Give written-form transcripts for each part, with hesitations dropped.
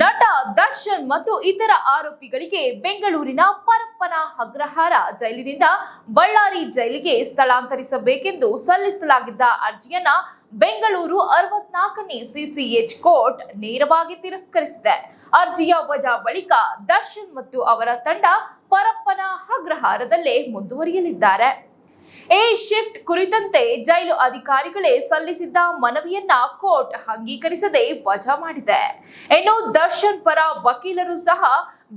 ನಟ ದರ್ಶನ್ ಮತ್ತು ಇತರ ಆರೋಪಿಗಳಿಗೆ ಬೆಂಗಳೂರಿನ ಪರಪ್ಪನ ಅಗ್ರಹಾರ ಜೈಲಿನಿಂದ ಬಳ್ಳಾರಿ ಜೈಲಿಗೆ ಸ್ಥಳಾಂತರಿಸಬೇಕೆಂದು ಸಲ್ಲಿಸಲಾಗಿದ್ದ ಅರ್ಜಿಯನ್ನ ಬೆಂಗಳೂರು 64ನೇ ಸಿಸಿಎಚ್ ಕೋರ್ಟ್ ನೇರವಾಗಿ ತಿರಸ್ಕರಿಸಿದೆ. ಅರ್ಜಿಯ ವಜಾ ಬಳಿಕ ದರ್ಶನ್ ಮತ್ತು ಅವರ ತಂಡ ಪರಪ್ಪನ ಅಗ್ರಹಾರದಲ್ಲೇ ಮುಂದುವರಿಯಲಿದ್ದಾರೆ. ಎ ಶಿಫ್ಟ್ ಕುರಿತಂತೆ ಜೈಲು ಅಧಿಕಾರಿಗಳೇ ಸಲ್ಲಿಸಿದ್ದ ಮನವಿಯನ್ನ ಕೋರ್ಟ್ ಅಂಗೀಕರಿಸದೆ ವಜಾ ಮಾಡಿದೆ. ಇನ್ನು ದರ್ಶನ್ ಪರ ವಕೀಲರು ಸಹ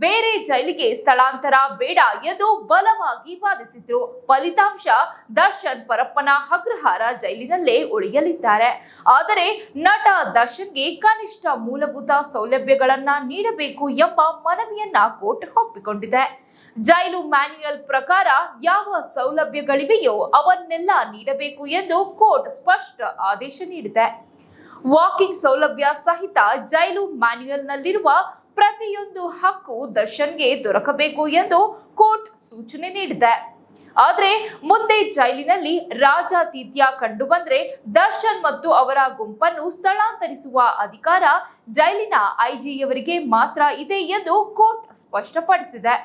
ಬೇರೆ ಜೈಲಿಗೆ ಸ್ಥಳಾಂತರ ಬೇಡ ಎಂದು ಬಲವಾಗಿ ವಾದಿಸಿದ್ರು. ಫಲಿತಾಂಶ ದರ್ಶನ್ ಪರಪ್ಪನ ಅಗ್ರಹಾರ ಜೈಲಿನಲ್ಲೇ ಉಳಿಯಲಿದ್ದಾರೆ. ಆದರೆ ನಟ ದರ್ಶನ್ಗೆ ಕನಿಷ್ಠ ಮೂಲಭೂತ ಸೌಲಭ್ಯಗಳನ್ನ ನೀಡಬೇಕು ಎಂಬ ಮನವಿಯನ್ನ ಕೋರ್ಟ್ ಒಪ್ಪಿಕೊಂಡಿದೆ. ಜೈಲು ಮ್ಯಾನ್ಯುಯಲ್ ಪ್ರಕಾರ ಯಾವ ಸೌಲಭ್ಯಗಳಿವೆಯೋ ಅವನ್ನೆಲ್ಲ ನೀಡಬೇಕು ಎಂದು ಕೋರ್ಟ್ ಸ್ಪಷ್ಟ ಆದೇಶ ನೀಡಿದೆ. ವಾಕಿಂಗ್ ಸೌಲಭ್ಯ ಸಹಿತ ಜೈಲು ಮ್ಯಾನ್ಯುಯಲ್ನಲ್ಲಿರುವ ಪ್ರತಿಯೊಂದು ಹಕ್ಕು ದರ್ಶನ್ಗೆ ದೊರಕಬೇಕು ಎಂದು ಕೋರ್ಟ್ ಸೂಚನೆ ನೀಡಿದೆ. ಆದ್ರೆ ಮುಂದೆ ಜೈಲಿನಲ್ಲಿ ರಾಜಾತಿಥ್ಯ ಕಂಡು ಬಂದ್ರೆ ದರ್ಶನ್ ಮತ್ತು ಅವರ ಗುಂಪನ್ನು ಸ್ಥಳಾಂತರಿಸುವ ಅಧಿಕಾರ ಜೈಲಿನ ಐಜಿಯವರಿಗೆ ಮಾತ್ರ ಇದೆ ಎಂದು ಕೋರ್ಟ್ ಸ್ಪಷ್ಟಪಡಿಸಿದೆ.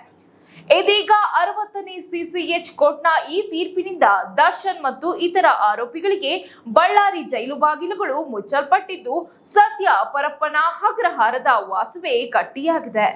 ಇದೀಗ 60ನೇ ಸಿಸಿಎಚ್ ಕೋರ್ಟ್ನ ಈ ತೀರ್ಪಿನಿಂದ ದರ್ಶನ್ ಮತ್ತು ಇತರ ಆರೋಪಿಗಳಿಗೆ ಬಳ್ಳಾರಿ ಜೈಲು ಬಾಗಿಲುಗಳು ಮುಚ್ಚಲ್ಪಟ್ಟಿದ್ದು ಸದ್ಯ ಪರಪ್ಪನ ಅಗ್ರಹಾರದ ವಾಸವೇ ಗಟ್ಟಿಯಾಗಿದೆ.